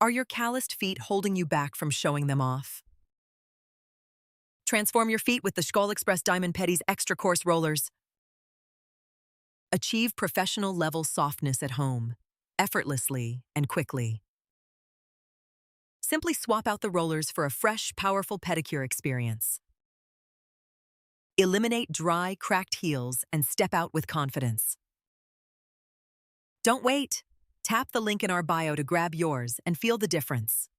Are your calloused feet holding you back from showing them off? Transform your feet with the Skol Express Diamond Petties Extra Coarse Rollers. Achieve professional-level softness at home, effortlessly and quickly. Simply swap out the rollers for a fresh, powerful pedicure experience. Eliminate dry, cracked heels and step out with confidence. Don't wait. Tap the link in our bio to grab yours and feel the difference.